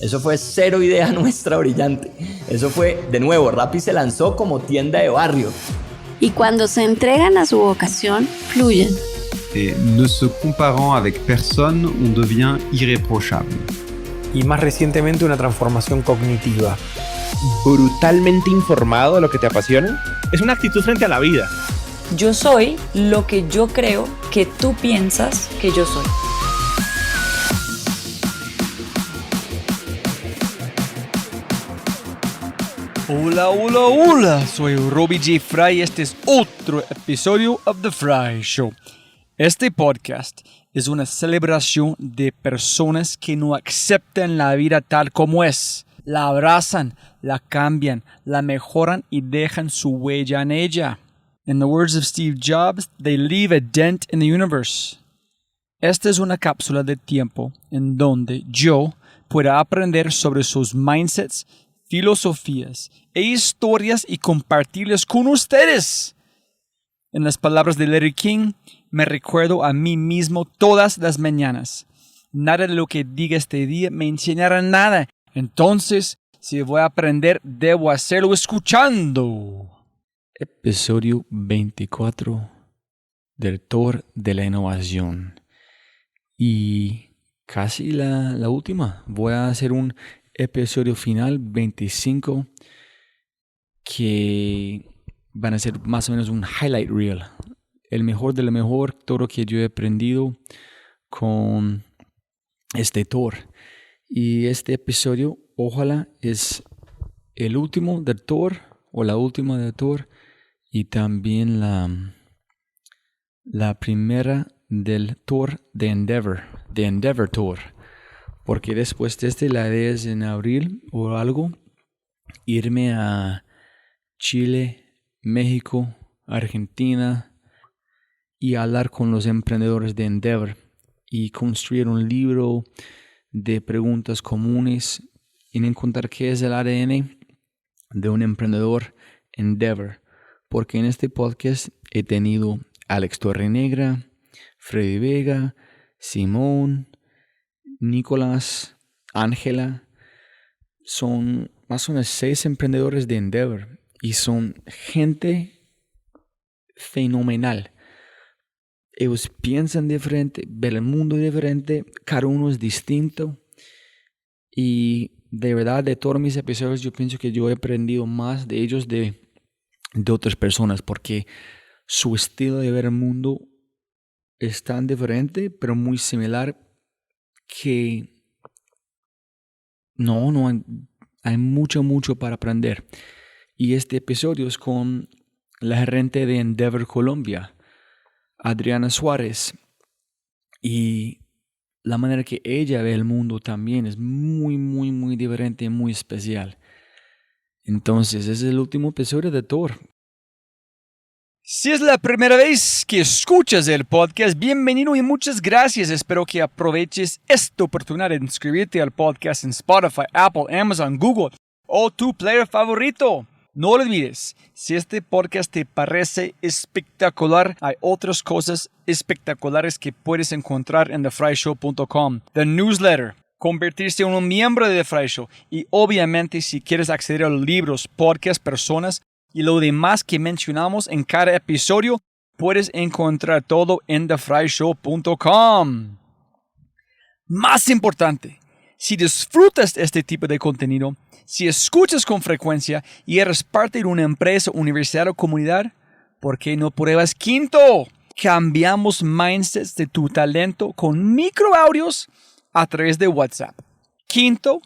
Eso fue cero idea nuestra brillante. Eso fue, de nuevo, Rappi se lanzó como tienda de barrio. Y cuando se entregan a su vocación, fluyen. Et ne se comparant avec personne, on devient irréprochable. Y más recientemente una transformación cognitiva. Brutalmente informado de lo que te apasiona. Es una actitud frente a la vida. Yo soy lo que yo creo que tú piensas que yo soy. Hola, hola, hola, soy Robbie J. Fry y este es otro episodio of The Fry Show. Este podcast es una celebración de personas que no aceptan la vida tal como es. La abrazan, la cambian, la mejoran y dejan su huella en ella. In the words of Steve Jobs, they leave a dent in the universe. Esta es una cápsula de tiempo en donde yo pueda aprender sobre sus mindsets, filosofías e historias y compartirlas con ustedes. En las palabras de Larry King, me recuerdo a mí mismo todas las mañanas. Nada de lo que diga este día me enseñará nada. Entonces, si voy a aprender, debo hacerlo escuchando. Episodio 24 del Tour de la Innovación. Y casi la última. Voy a hacer un episodio final 25 que van a ser más o menos un highlight reel, el mejor de lo mejor, todo lo que yo he aprendido con este tour. Y este episodio ojalá es el último del tour o la última del tour y también la primera del tour de Endeavor Tour. Porque después de la idea es en abril o algo, irme a Chile, México, Argentina y hablar con los emprendedores de Endeavor y construir un libro de preguntas comunes y encontrar qué es el ADN de un emprendedor Endeavor. Porque en este podcast he tenido a Alex Torrenegra, Freddy Vega, Simón, Nicolás, Ángela, son más o menos 6 emprendedores de Endeavor y son gente fenomenal. Ellos piensan diferente, ven el mundo diferente, cada uno es distinto y de verdad de todos mis episodios yo pienso que yo he aprendido más de ellos de otras personas porque su estilo de ver el mundo es tan diferente pero muy similar que no hay mucho para aprender. Y este episodio es con la gerente de Endeavor Colombia, Adriana Suárez. Y la manera que ella ve el mundo también es muy diferente y muy especial. Entonces, ese es el último episodio de Tour. Si es la primera vez que escuchas el podcast, bienvenido y muchas gracias. Espero que aproveches esta oportunidad de inscribirte al podcast en Spotify, Apple, Amazon, Google o tu player favorito. No lo olvides, si este podcast te parece espectacular, hay otras cosas espectaculares que puedes encontrar en thefryshow.com. The newsletter, convertirse en un miembro de The Fry Show y obviamente si quieres acceder a los libros, podcasts, personas y lo demás que mencionamos en cada episodio, puedes encontrar todo en thefryshow.com. Más importante, si disfrutas de este tipo de contenido, si escuchas con frecuencia y eres parte de una empresa, universidad o comunidad, ¿por qué no pruebas Quinto? Cambiamos mindsets de tu talento con microaudios a través de WhatsApp. Quinto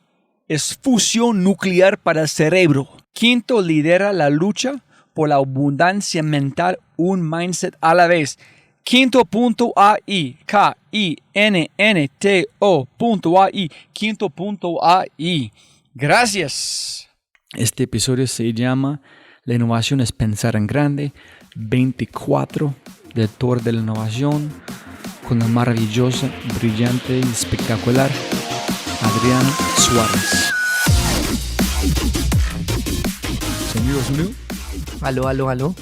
es fusión nuclear para el cerebro. Quinto lidera la lucha por la abundancia mental, un mindset a la vez. Quinto.ai, Kinto.ai, Quinto.ai. Gracias. Este episodio se llama La innovación es pensar en grande, 24 del Tour de la Innovación, con la maravillosa, brillante y espectacular Adriana Suárez. ¿Sonido? Aló.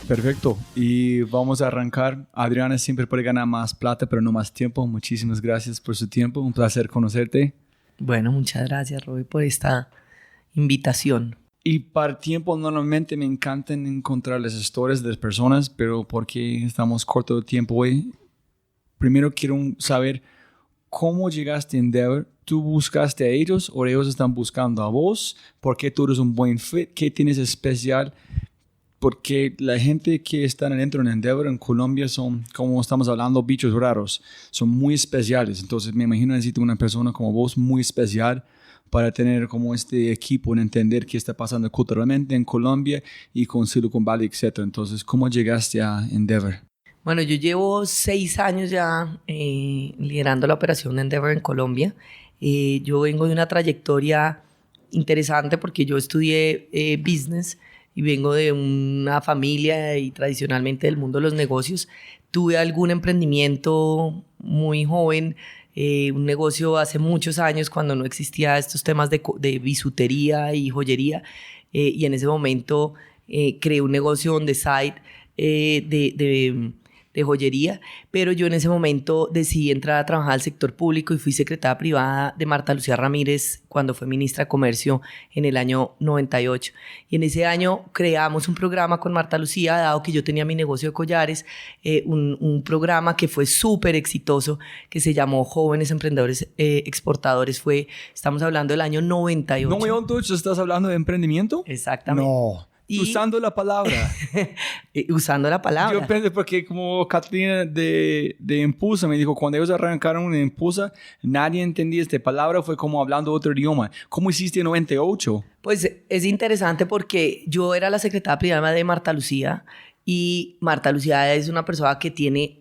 Perfecto. Y vamos a arrancar. Adriana siempre puede ganar más plata, pero no más tiempo. Muchísimas gracias por su tiempo. Un placer conocerte. Bueno, muchas gracias, Roby, por esta invitación. Y para tiempo, normalmente me encantan encontrar las historias de las personas, pero porque estamos corto de tiempo hoy, primero quiero saber cómo llegaste a Endeavor. ¿Tú buscaste a ellos o ellos están buscando a vos? ¿Por qué tú eres un buen fit? ¿Qué tienes especial? Porque la gente que está dentro de Endeavor en Colombia son, como estamos hablando, bichos raros. Son muy especiales. Entonces me imagino necesito una persona como vos muy especial para tener como este equipo en entender qué está pasando culturalmente en Colombia y con Silicon Valley, etc. Entonces, ¿cómo llegaste a Endeavor? Bueno, yo llevo 6 años ya liderando la operación de Endeavor en Colombia. Yo vengo de una trayectoria interesante porque yo estudié business y vengo de una familia y tradicionalmente del mundo de los negocios. Tuve algún emprendimiento muy joven, un negocio hace muchos años cuando no existía estos temas de bisutería y joyería, y en ese momento creé un negocio on the side de joyería, pero yo en ese momento decidí entrar a trabajar al sector público y fui secretaria privada de Marta Lucía Ramírez cuando fue ministra de Comercio en el año 98. Y en ese año creamos un programa con Marta Lucía, dado que yo tenía mi negocio de collares, un programa que fue súper exitoso, que se llamó Jóvenes Emprendedores Exportadores. Estamos hablando del año 98. ¿98 estás hablando de emprendimiento? Exactamente. No. Usando la palabra. Usando la palabra. Yo pensé porque como Catalina de Empusa me dijo, cuando ellos arrancaron una Empusa, nadie entendía esta palabra, fue como hablando otro idioma. ¿Cómo hiciste en 98? Pues es interesante porque yo era la secretaria privada de Marta Lucía y Marta Lucía es una persona que tiene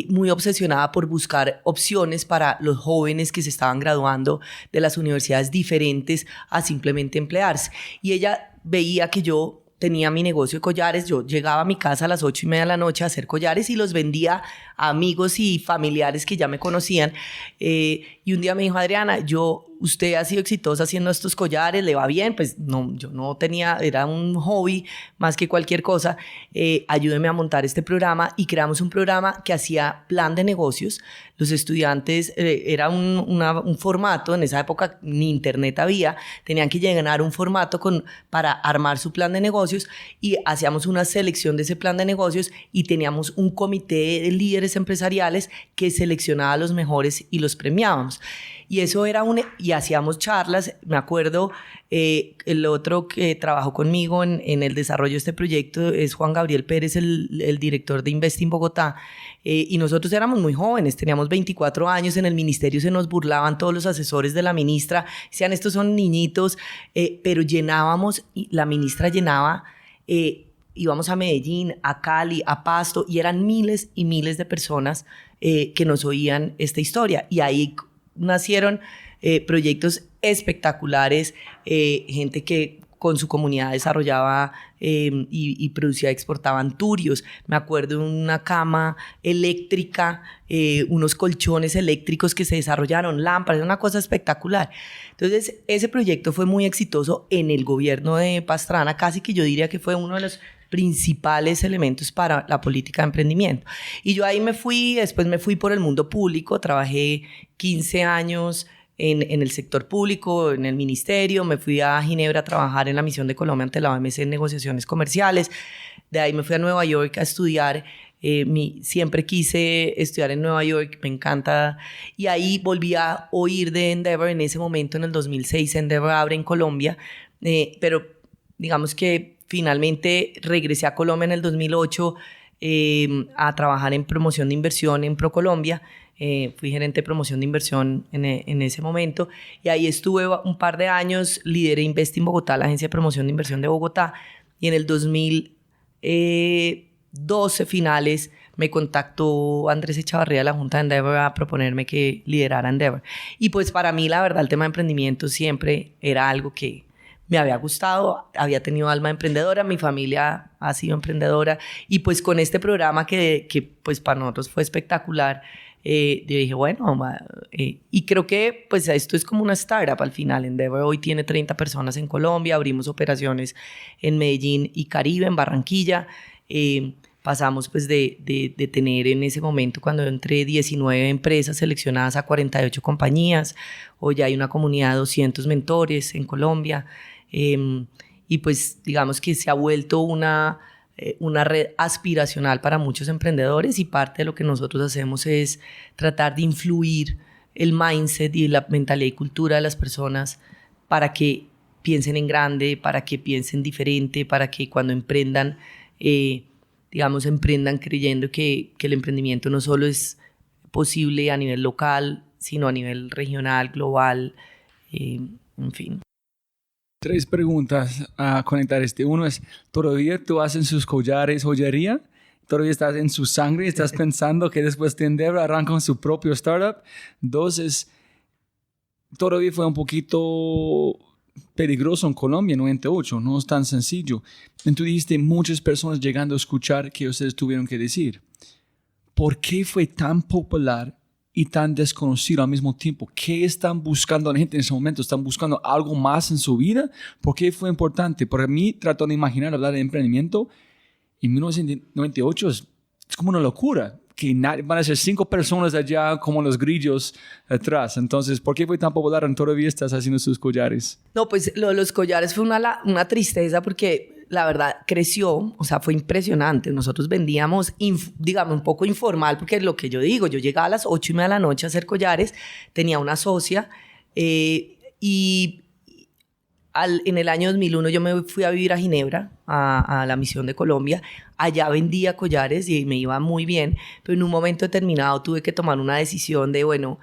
muy obsesionada por buscar opciones para los jóvenes que se estaban graduando de las universidades diferentes a simplemente emplearse. Y ella veía que yo tenía mi negocio de collares, yo llegaba a mi casa a las 8:30 de la noche a hacer collares y los vendía a amigos y familiares que ya me conocían. Y un día me dijo, Adriana, usted ha sido exitosa haciendo estos collares, ¿le va bien? Pues no, yo no tenía, era un hobby más que cualquier cosa. Ayúdeme a montar este programa y creamos un programa que hacía plan de negocios. Los estudiantes, era un formato, en esa época ni internet había, tenían que llenar un formato para armar su plan de negocios y hacíamos una selección de ese plan de negocios y teníamos un comité de líderes empresariales que seleccionaba a los mejores y los premiábamos. Y eso era y hacíamos charlas. Me acuerdo, el otro que trabajó conmigo en el desarrollo de este proyecto es Juan Gabriel Pérez, el director de Investing Bogotá. Y nosotros éramos muy jóvenes, teníamos 24 años, en el ministerio se nos burlaban todos los asesores de la ministra, decían, estos son niñitos, pero llenábamos, y la ministra llenaba, íbamos a Medellín, a Cali, a Pasto, y eran miles y miles de personas que nos oían esta historia. Y ahí nacieron proyectos espectaculares, gente que con su comunidad desarrollaba y producía, exportaban turios. Me acuerdo de una cama eléctrica, unos colchones eléctricos que se desarrollaron, lámparas, una cosa espectacular. Entonces, ese proyecto fue muy exitoso en el gobierno de Pastrana, casi que yo diría que fue uno de los principales elementos para la política de emprendimiento. Y yo ahí después me fui por el mundo público, trabajé 15 años en el sector público, en el ministerio, me fui a Ginebra a trabajar en la misión de Colombia ante la OMC en negociaciones comerciales, de ahí me fui a Nueva York a estudiar, siempre quise estudiar en Nueva York, me encanta, y ahí volví a oír de Endeavor. En ese momento, en el 2006, Endeavor abre en Colombia, pero digamos que finalmente regresé a Colombia en el 2008 a trabajar en promoción de inversión en ProColombia. Fui gerente de promoción de inversión en ese momento y ahí estuve un par de años, lideré Investing Bogotá, la agencia de promoción de inversión de Bogotá, y en el 2012 finales me contactó Andrés Echavarría de la Junta de Endeavor a proponerme que liderara Endeavor. Y pues para mí, la verdad, el tema de emprendimiento siempre era algo que me había gustado, había tenido alma emprendedora, mi familia ha sido emprendedora, y pues con este programa que pues para nosotros fue espectacular, yo dije, bueno, y creo que pues esto es como una startup al final. Endeavor hoy tiene 30 personas en Colombia, abrimos operaciones en Medellín y Caribe, en Barranquilla, pasamos pues de tener en ese momento, cuando entré, 19 empresas seleccionadas a 48 compañías. Hoy ya hay una comunidad de 200 mentores en Colombia, y pues digamos que se ha vuelto una red aspiracional para muchos emprendedores, y parte de lo que nosotros hacemos es tratar de influir el mindset y la mentalidad y cultura de las personas para que piensen en grande, para que piensen diferente, para que cuando emprendan, emprendan creyendo que el emprendimiento no solo es posible a nivel local, sino a nivel regional, global, en fin. 3 preguntas a conectar. Uno es, ¿todavía tú haces sus collares, joyería? ¿Todavía estás en su sangre? ¿Estás pensando que después de Endeavor arrancan su propio startup? 2 es, todavía fue un poquito peligroso en Colombia en 98, no es tan sencillo. Entonces dijiste muchas personas llegando a escuchar que ustedes tuvieron que decir. ¿Por qué fue tan popular y tan desconocido al mismo tiempo? ¿Qué están buscando la gente en ese momento? ¿Están buscando algo más en su vida? ¿Por qué fue importante? Para mí, trato de imaginar hablar de emprendimiento en 1998 es como una locura, que van a ser 5 personas allá como los grillos atrás. Entonces, ¿por qué fue tan popular y todavía estás haciendo sus collares? No, pues lo de los collares fue una tristeza, porque la verdad creció, o sea, fue impresionante. Nosotros vendíamos, digamos, un poco informal, porque lo que yo digo, yo llegaba a las 8:30 de la noche a hacer collares, tenía una socia, y en el año 2001 yo me fui a vivir a Ginebra, a la Misión de Colombia. Allá vendía collares y me iba muy bien, pero en un momento determinado tuve que tomar una decisión de, bueno,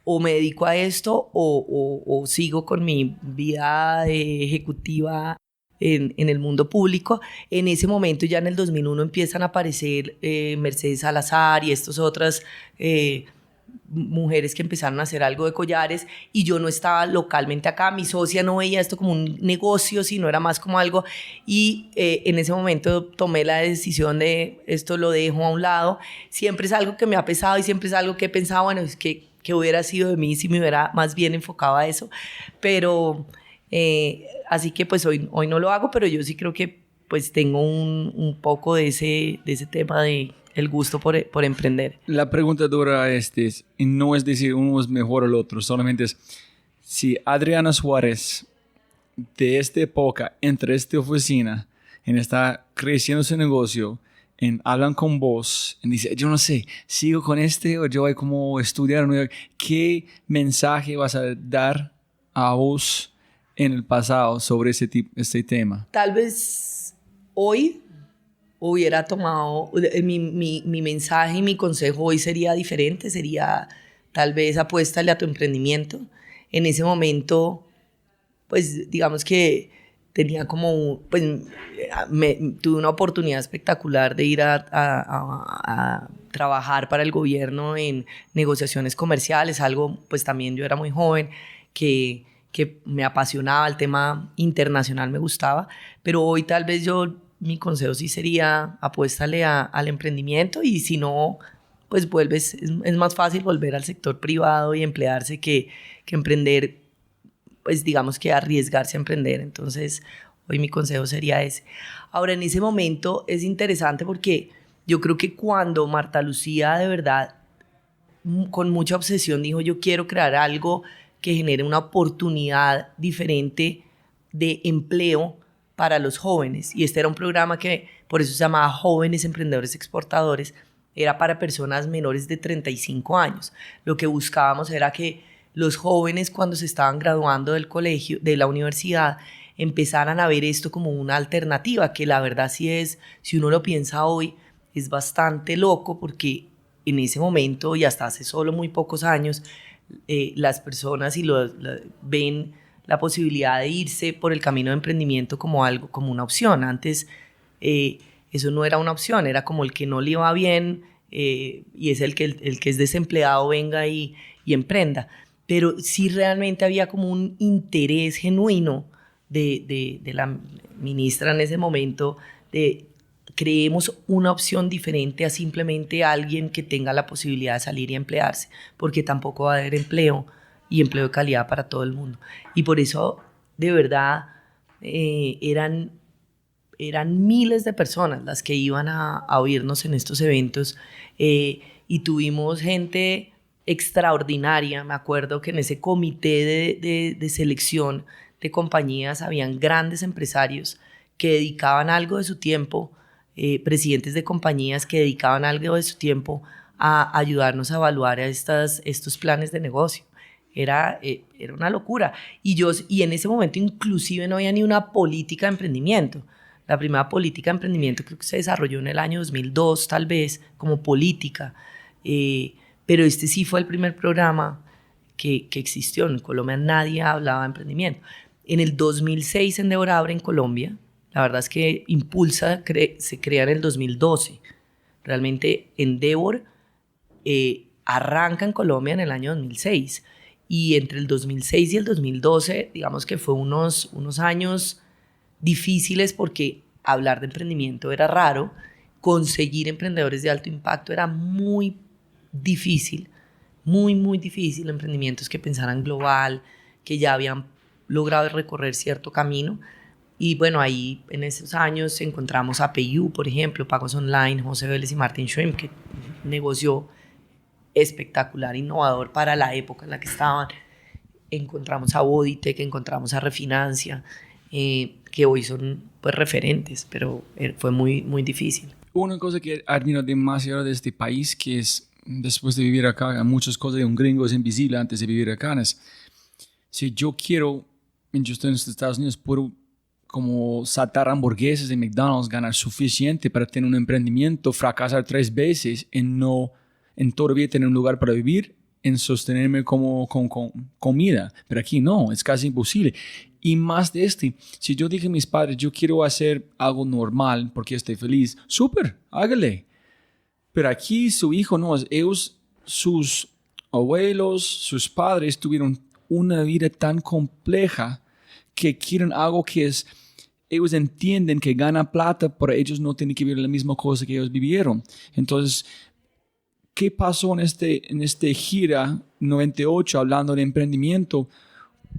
o me dedico a esto o sigo con mi vida ejecutiva en el mundo público. En ese momento, ya en el 2001, empiezan a aparecer Mercedes Salazar y estas otras mujeres que empezaron a hacer algo de collares, y yo no estaba localmente acá. Mi socia no veía esto como un negocio, sino era más como algo, y en ese momento tomé la decisión de esto lo dejo a un lado. Siempre es algo que me ha pesado y siempre es algo que he pensado, bueno, es que hubiera sido de mí si me hubiera más bien enfocado a eso, pero así que pues hoy no lo hago, pero yo sí creo que pues tengo un poco de ese tema de el gusto por emprender. La pregunta dura y no es decir uno es mejor o el otro, solamente es si Adriana Suárez de esta época entra a esta oficina y está creciendo su negocio, hablan con vos y dice, yo no sé, sigo con o yo voy como estudiar en Nueva York, ¿qué mensaje vas a dar a vos en el pasado sobre este tema? Tal vez hoy hubiera tomado mi mensaje y mi consejo hoy sería diferente, sería tal vez apuéstale a tu emprendimiento. En ese momento, pues digamos que tenía como, pues tuve una oportunidad espectacular de ir a trabajar para el gobierno en negociaciones comerciales, algo pues también yo era muy joven, que me apasionaba, el tema internacional me gustaba, pero hoy tal vez mi consejo sí sería apuéstale al emprendimiento, y si no, pues vuelves, es más fácil volver al sector privado y emplearse que emprender, pues digamos que arriesgarse a emprender. Entonces hoy mi consejo sería ese. Ahora, en ese momento es interesante porque yo creo que cuando Marta Lucía de verdad con mucha obsesión dijo yo quiero crear algo que genere una oportunidad diferente de empleo para los jóvenes, y este era un programa que por eso se llamaba Jóvenes Emprendedores Exportadores, era para personas menores de 35 años. Lo que buscábamos era que los jóvenes, cuando se estaban graduando del colegio, de la universidad, empezaran a ver esto como una alternativa, que la verdad sí es, si uno lo piensa hoy, es bastante loco, porque en ese momento y hasta hace solo muy pocos años, las personas ven la posibilidad de irse por el camino de emprendimiento como algo, como una opción. Antes eso no era una opción, era como el que no le iba bien y es el que es desempleado venga y emprenda. Pero sí realmente había como un interés genuino de la ministra en ese momento de creemos una opción diferente a simplemente alguien que tenga la posibilidad de salir y emplearse, porque tampoco va a haber empleo y empleo de calidad para todo el mundo. Y por eso, de verdad, eran eran miles de personas las que iban a oírnos en estos eventos, y tuvimos gente extraordinaria. Me acuerdo que en ese comité de selección de compañías habían grandes empresarios que dedicaban algo de su tiempo, presidentes de compañías que dedicaban algo de su tiempo a ayudarnos a evaluar estos planes de negocio. Era una locura. Y en ese momento inclusive no había ni una política de emprendimiento. La primera política de emprendimiento creo que se desarrolló en el año 2002, tal vez, como política. Pero este sí fue el primer programa que existió. En Colombia nadie hablaba de emprendimiento. En el 2006 Endeavor abre en Colombia. La verdad es que Impulsa se crea en el 2012. Realmente Endeavor arranca en Colombia en el año 2006. Y entre el 2006 y el 2012, digamos que fue unos años difíciles porque hablar de emprendimiento era raro. Conseguir emprendedores de alto impacto era muy difícil, muy, muy difícil. Emprendimientos que pensaran global, que ya habían logrado recorrer cierto camino. Y bueno, ahí en esos años encontramos a PayU, por ejemplo, Pagos Online, José Vélez y Martin Schwimp, que negoció espectacular, innovador para la época en la que estaban. Encontramos a Bodytech, encontramos a Refinancia, que hoy son pues referentes, pero fue muy, muy difícil. Una cosa que admiro demasiado de este país, que es, después de vivir acá, muchas cosas de un gringo es invisible antes de vivir acá, es, si yo quiero, yo estoy en los Estados Unidos, puedo como saltar hamburguesas de McDonald's, ganar suficiente para tener un emprendimiento, fracasar 3 veces en todavía tener un lugar para vivir, en sostenerme con comida. Pero aquí no, es casi imposible. Y más de si yo dije a mis padres, yo quiero hacer algo normal porque estoy feliz, súper, hágale. Pero aquí su hijo no, ellos, sus abuelos, sus padres tuvieron una vida tan compleja que quieren algo que es, ellos entienden que gana plata, pero ellos no tienen que vivir la misma cosa que ellos vivieron. Entonces, ¿qué pasó en este gira 98 hablando de emprendimiento?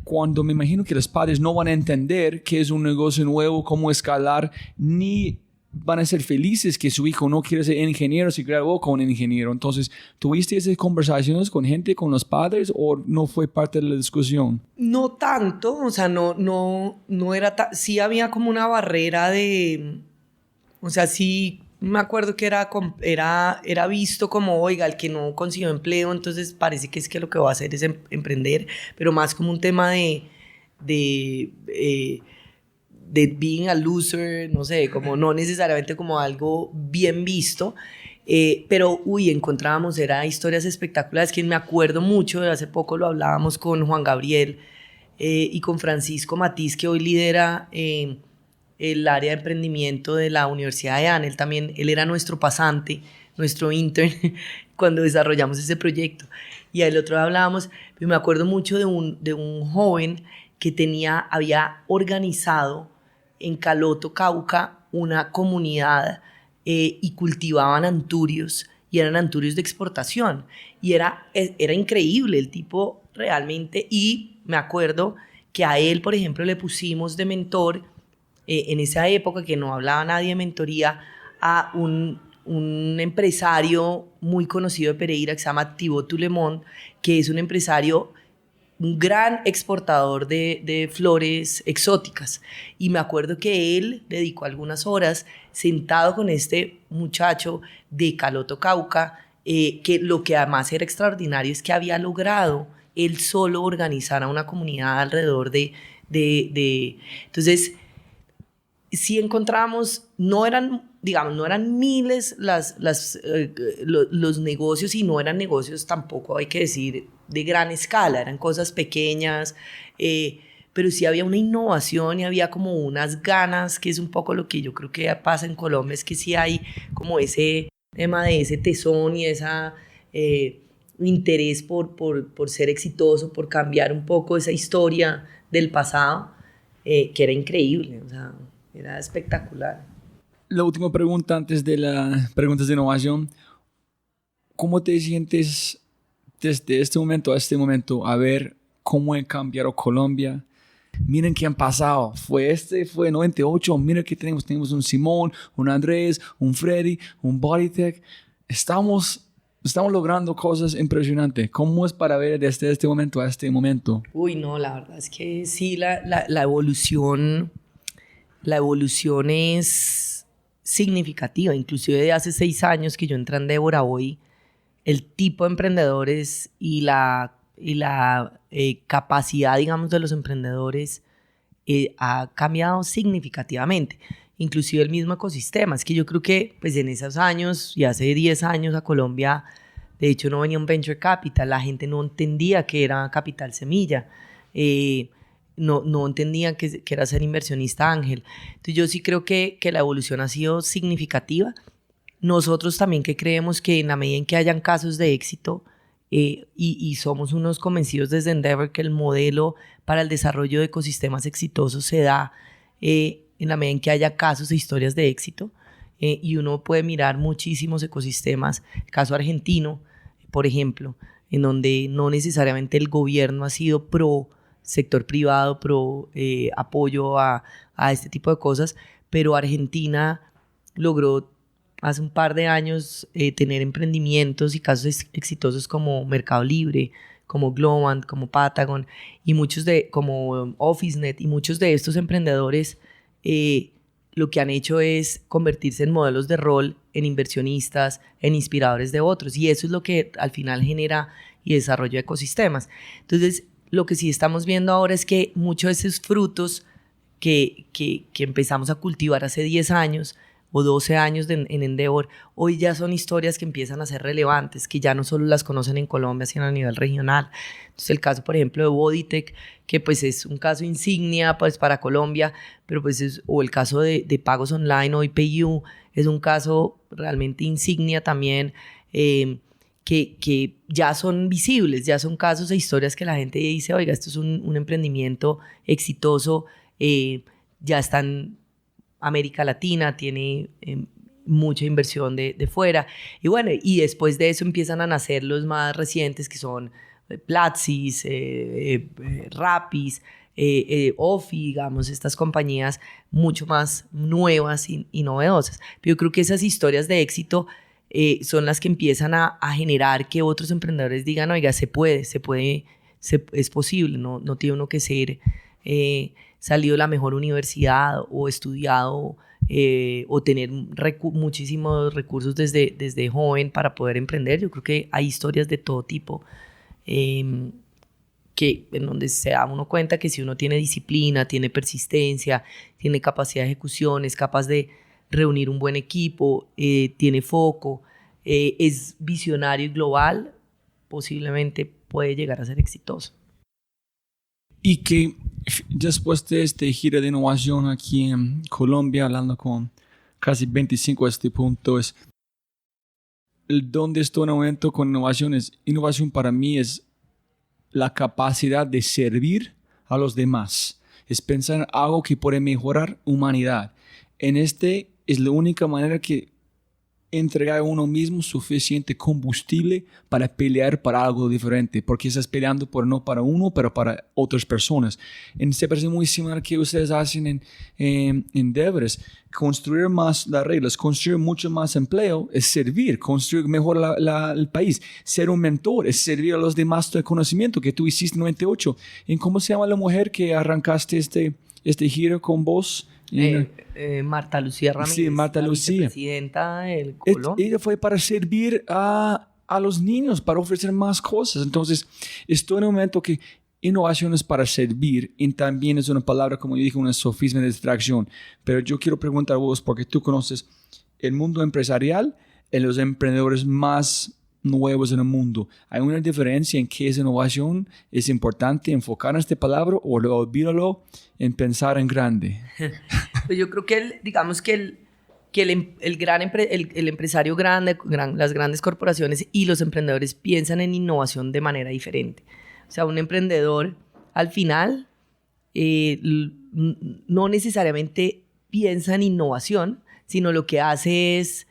Cuando me imagino que los padres no van a entender qué es un negocio nuevo, cómo escalar, ni van a ser felices que su hijo no quiere ser ingeniero, se graduó con un ingeniero. Entonces, ¿tuviste esas conversaciones con gente, con los padres, o no fue parte de la discusión? No tanto, o sea, no era sí había como una barrera de, o sea, sí me acuerdo que era visto como, oiga, el que no consiguió empleo, entonces parece que es que lo que va a hacer es emprender, pero más como un tema de being a loser, no sé, como no necesariamente como algo bien visto, pero encontrábamos, era historias espectaculares, que me acuerdo mucho, de hace poco lo hablábamos con Juan Gabriel y con Francisco Matiz, que hoy lidera el área de emprendimiento de la Universidad de ANE. Él era nuestro pasante, nuestro intern, cuando desarrollamos ese proyecto. Y al otro día hablábamos, y me acuerdo mucho de un joven que había organizado en Caloto, Cauca, una comunidad y cultivaban anturios, y eran anturios de exportación. Y era increíble el tipo realmente. Y me acuerdo que a él, por ejemplo, le pusimos de mentor, en esa época que no hablaba nadie de mentoría, a un empresario muy conocido de Pereira que se llama Thibaut Toulemont, que es un empresario, un gran exportador de flores exóticas. Y me acuerdo que él dedicó algunas horas sentado con este muchacho de Caloto, Cauca, que lo que además era extraordinario es que había logrado él solo organizar a una comunidad alrededor de entonces, sí encontramos, no eran miles los negocios, y no eran negocios tampoco, hay que decir, de gran escala, eran cosas pequeñas, pero sí había una innovación y había como unas ganas, que es un poco lo que yo creo que pasa en Colombia, es que sí hay como ese tema de ese tesón y esa interés por ser exitoso, por cambiar un poco esa historia del pasado, que era increíble, o sea, era espectacular. La última pregunta antes de las preguntas de innovación. ¿Cómo te sientes desde este momento a este momento a ver cómo ha cambiado Colombia? miren qué han pasado. Fue 98, miren que tenemos un Simón, un Andrés, un Freddy, un Bodytech. Estamos logrando cosas impresionantes. ¿Cómo es para ver desde este momento a este momento? Uy, no, la verdad es que sí, la evolución es significativa. Inclusive de hace 6 años que yo entré en Endeavor a hoy, el tipo de emprendedores y la capacidad, digamos, de los emprendedores ha cambiado significativamente. Inclusive el mismo ecosistema. Es que yo creo que pues en esos años, y hace 10 años a Colombia, de hecho no venía un venture capital, la gente no entendía que era capital semilla, no entendían que era ser inversionista ángel. Entonces yo sí creo que la evolución ha sido significativa. Nosotros también que creemos que en la medida en que hayan casos de éxito, y somos unos convencidos desde Endeavor que el modelo para el desarrollo de ecosistemas exitosos se da en la medida en que haya casos e historias de éxito, y uno puede mirar muchísimos ecosistemas, el caso argentino, por ejemplo, en donde no necesariamente el gobierno ha sido pro sector privado, pro apoyo a este tipo de cosas, pero Argentina logró hace un par de años tener emprendimientos y casos exitosos como Mercado Libre, como Globant, como Patagon, y como OfficeNet, y muchos de estos emprendedores lo que han hecho es convertirse en modelos de rol, en inversionistas, en inspiradores de otros, y eso es lo que al final genera y desarrolla ecosistemas. Entonces, lo que sí estamos viendo ahora es que muchos de esos frutos que empezamos a cultivar hace 10 años o 12 años en Endeavor, hoy ya son historias que empiezan a ser relevantes, que ya no solo las conocen en Colombia, sino a nivel regional. Entonces el caso, por ejemplo, de Bodytech, que pues es un caso insignia pues para Colombia, pero pues o el caso de pagos online, hoy PayU, es un caso realmente insignia también, que ya son visibles, ya son casos e historias que la gente dice, oiga, esto es un emprendimiento exitoso, ya están América Latina, tiene mucha inversión de fuera, y bueno, y después de eso empiezan a nacer los más recientes que son Platzi, Rappi, Offi, digamos, estas compañías mucho más nuevas y novedosas. Pero yo creo que esas historias de éxito son las que empiezan a generar que otros emprendedores digan, oiga, se puede, es posible, no tiene uno que ser salido de la mejor universidad o estudiado o tener muchísimos recursos desde joven para poder emprender. Yo creo que hay historias de todo tipo en donde se da uno cuenta que si uno tiene disciplina, tiene persistencia, tiene capacidad de ejecución, es capaz de reunir un buen equipo, tiene foco, es visionario y global, posiblemente puede llegar a ser exitoso. Y que después de este giro de innovación aquí en Colombia, hablando con casi 25 a este punto, es donde estoy en un momento con innovaciones. Innovación para mí es la capacidad de servir a los demás. Es pensar en algo que puede mejorar humanidad. Es la única manera que entregar a uno mismo suficiente combustible para pelear para algo diferente, porque estás peleando no para uno, pero para otras personas. Se parece muy similar a que ustedes hacen en Endeavor, construir más las reglas, construir mucho más empleo, es servir, construir mejor el país. Ser un mentor es servir a los demás de conocimiento que tú hiciste en 98. ¿En cómo se llama la mujer que arrancaste este giro con vos? Marta Lucía Ramírez, sí, Marta Lucía, presidenta del Colombia. Ella fue para servir a los niños, para ofrecer más cosas. Entonces, estoy en un momento que innovación es para servir, y también es una palabra, como yo dije, una sofisma de distracción. Pero yo quiero preguntar a vos, porque tú conoces el mundo empresarial y los emprendedores más nuevos en el mundo. ¿Hay una diferencia en qué es innovación? ¿Es importante enfocar en esta palabra o olvídalo en pensar en grande? Pues yo creo que digamos que el empresario grande, las grandes corporaciones y los emprendedores piensan en innovación de manera diferente. O sea, un emprendedor al final no necesariamente piensa en innovación, sino lo que hace es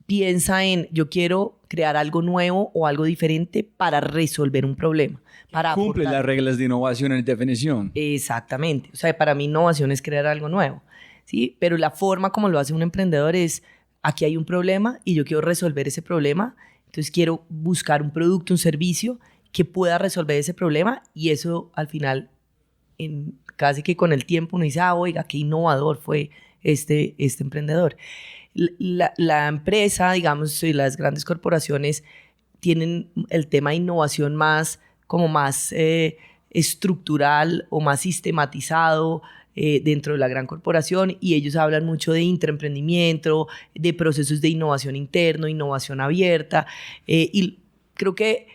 piensa en yo quiero crear algo nuevo o algo diferente para resolver un problema. Para Cumple aportar. las reglas de innovación en definición. Exactamente. O sea, para mí innovación es crear algo nuevo, ¿sí? Pero la forma como lo hace un emprendedor es, aquí hay un problema y yo quiero resolver ese problema, entonces quiero buscar un producto, un servicio que pueda resolver ese problema, y eso al final, casi que con el tiempo uno dice, oiga, qué innovador fue este emprendedor. La empresa, digamos, y las grandes corporaciones tienen el tema de innovación más estructural o más sistematizado dentro de la gran corporación, y ellos hablan mucho de intraemprendimiento, de procesos de innovación interno, innovación abierta, y creo que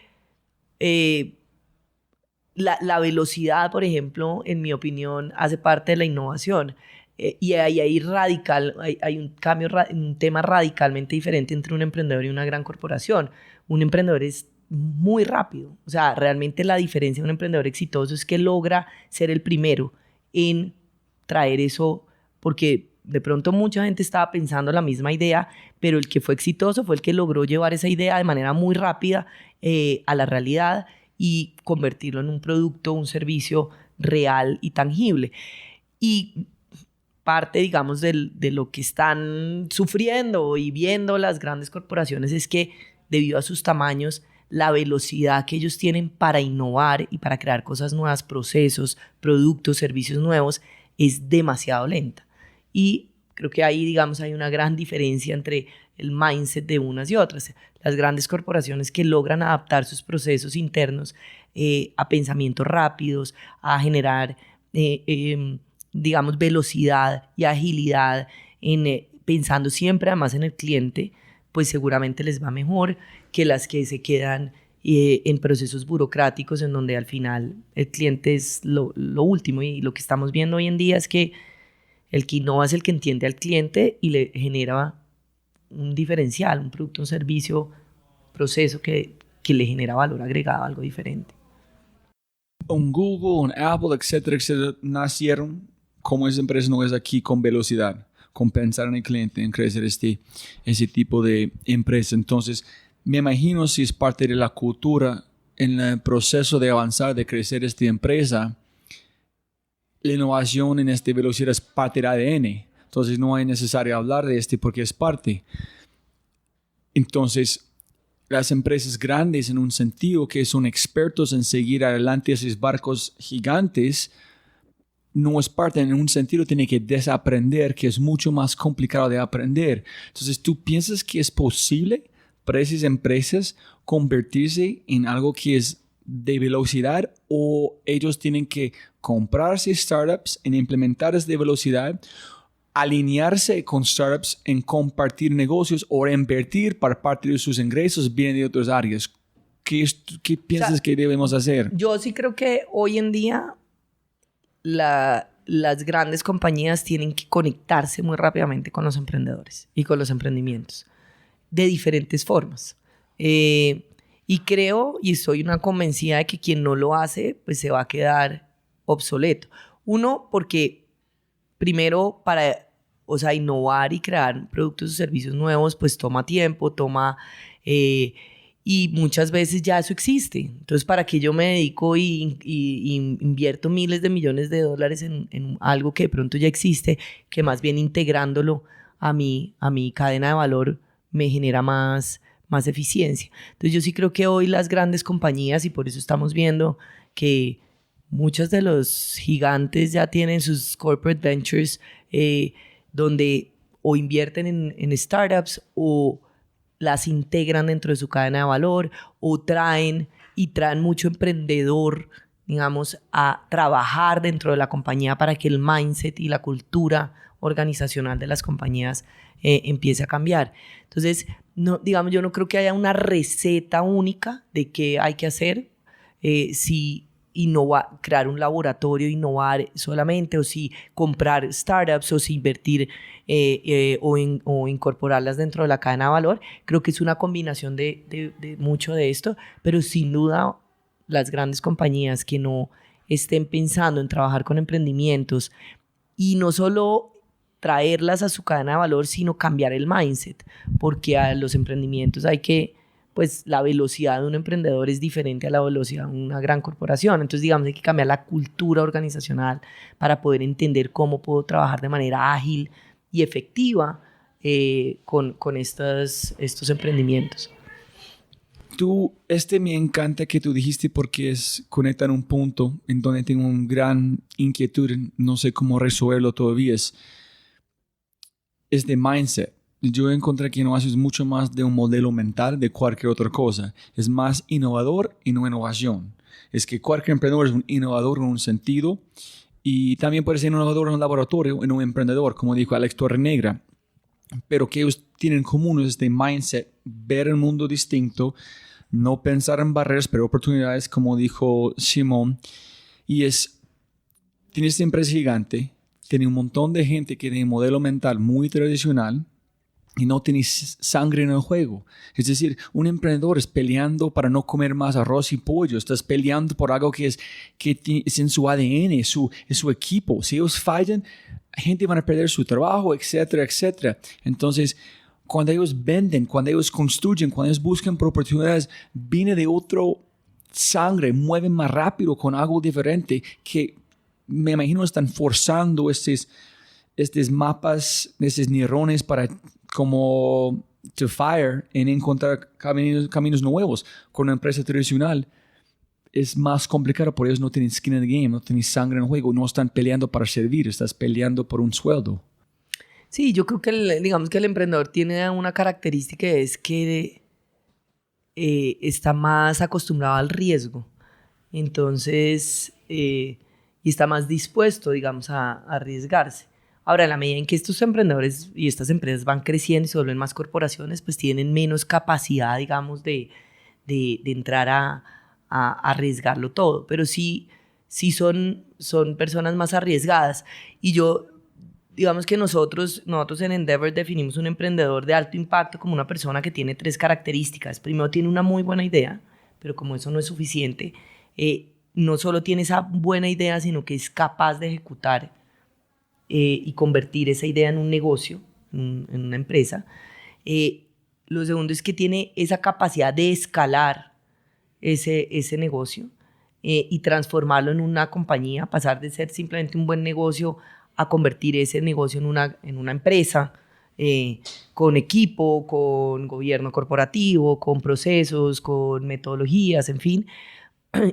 la velocidad, por ejemplo, en mi opinión, hace parte de la innovación. Y hay un tema radicalmente diferente entre un emprendedor y una gran corporación. Un emprendedor es muy rápido. O sea, realmente la diferencia de un emprendedor exitoso es que logra ser el primero en traer eso, porque de pronto mucha gente estaba pensando la misma idea, pero el que fue exitoso fue el que logró llevar esa idea de manera muy rápida a la realidad y convertirlo en un producto, un servicio real y tangible. Y parte, digamos, de lo que están sufriendo y viendo las grandes corporaciones es que, debido a sus tamaños, la velocidad que ellos tienen para innovar y para crear cosas nuevas, procesos, productos, servicios nuevos, es demasiado lenta. Y creo que ahí, digamos, hay una gran diferencia entre el mindset de unas y otras. Las grandes corporaciones que logran adaptar sus procesos internos a pensamientos rápidos, a generar digamos, velocidad y agilidad, pensando siempre además en el cliente, pues seguramente les va mejor que las que se quedan en procesos burocráticos en donde al final el cliente es lo último. Y lo que estamos viendo hoy en día es que el que innova es el que entiende al cliente y le genera un diferencial, un producto, un servicio, proceso que le genera valor agregado, algo diferente. Un Google, un Apple, etcétera, nacieron como esa empresa no es aquí con velocidad, con pensar en el cliente, en crecer ese tipo de empresa. Entonces, me imagino si es parte de la cultura en el proceso de avanzar, de crecer esta empresa, la innovación en esta velocidad es parte del ADN. Entonces, no es necesario hablar de porque es parte. Entonces, las empresas grandes, en un sentido que son expertos en seguir adelante esos barcos gigantes, no es parte, en un sentido tiene que desaprender, que es mucho más complicado de aprender. Entonces, ¿tú piensas que es posible para esas empresas convertirse en algo que es de velocidad, o ellos tienen que comprarse startups en implementar de velocidad, alinearse con startups en compartir negocios o invertir para parte de sus ingresos vienen de otras áreas? ¿Qué piensas que debemos hacer? Yo sí creo que hoy en día las grandes compañías tienen que conectarse muy rápidamente con los emprendedores y con los emprendimientos de diferentes formas. Y creo, y estoy una convencida de que quien no lo hace, pues se va a quedar obsoleto. Uno, porque primero para innovar y crear productos o servicios nuevos, pues toma tiempo, y muchas veces ya eso existe. Entonces, ¿para qué yo me dedico y invierto miles de millones de dólares en algo que de pronto ya existe, que más bien integrándolo a mi cadena de valor me genera más eficiencia? Entonces, yo sí creo que hoy las grandes compañías, y por eso estamos viendo que muchos de los gigantes ya tienen sus corporate ventures, donde o invierten en startups o las integran dentro de su cadena de valor, o traen mucho emprendedor, digamos, a trabajar dentro de la compañía para que el mindset y la cultura organizacional de las compañías empiece a cambiar. Entonces, digamos, yo no creo que haya una receta única de qué hay que hacer, si crear un laboratorio, innovar solamente, o si comprar startups, o si invertir o incorporarlas dentro de la cadena de valor. Creo que es una combinación de mucho de esto, pero sin duda las grandes compañías que no estén pensando en trabajar con emprendimientos y no solo traerlas a su cadena de valor, sino cambiar el mindset, porque a los emprendimientos hay que pues la velocidad de un emprendedor es diferente a la velocidad de una gran corporación. Entonces, digamos, hay que cambiar la cultura organizacional para poder entender cómo puedo trabajar de manera ágil y efectiva con estos emprendimientos. Me encanta que tú dijiste porque conecta en un punto en donde tengo una gran inquietud, no sé cómo resolverlo todavía, es de mindset. Yo encontré que no haces mucho más de un modelo mental de cualquier otra cosa. Es más innovador y no innovación. Es que cualquier emprendedor es un innovador en un sentido y también puede ser un innovador en un laboratorio, en un emprendedor, como dijo Alex Torrenegra. Pero que ellos tienen en común es este mindset, ver el mundo distinto, no pensar en barreras, pero oportunidades, como dijo Simón. Y tiene esta empresa gigante, tiene un montón de gente que tiene un modelo mental muy tradicional, y no tienes sangre en el juego. Es decir, un emprendedor es peleando para no comer más arroz y pollo. Estás peleando por algo que es en su ADN, es su equipo. Si ellos fallan, gente van a perder su trabajo, etcétera, etcétera. Entonces, cuando ellos venden, cuando ellos construyen, cuando ellos buscan por oportunidades, viene de otro sangre, mueven más rápido con algo diferente que me imagino están forzando estos mapas, estos neurones para como to fire en encontrar caminos nuevos. Con una empresa tradicional es más complicado porque ellos no tienen skin in the game, no tienen sangre en el juego, no están peleando para servir, estás peleando por un sueldo. Sí, yo creo que digamos que el emprendedor tiene una característica, es que está más acostumbrado al riesgo. Entonces, y está más dispuesto, digamos, a arriesgarse. Ahora, en la medida en que estos emprendedores y estas empresas van creciendo y se vuelven más corporaciones, pues tienen menos capacidad, digamos, de entrar a arriesgarlo todo. Pero sí son personas más arriesgadas. Y digamos que nosotros en Endeavor definimos un emprendedor de alto impacto como una persona que tiene 3 características. Primero, tiene una muy buena idea, pero como eso no es suficiente, no solo tiene esa buena idea, sino que es capaz de ejecutar y convertir esa idea en un negocio, en una empresa. Lo segundo es que tiene esa capacidad de escalar ese negocio y transformarlo en una compañía, pasar de ser simplemente un buen negocio a convertir ese negocio en una empresa con equipo, con gobierno corporativo, con procesos, con metodologías, en fin.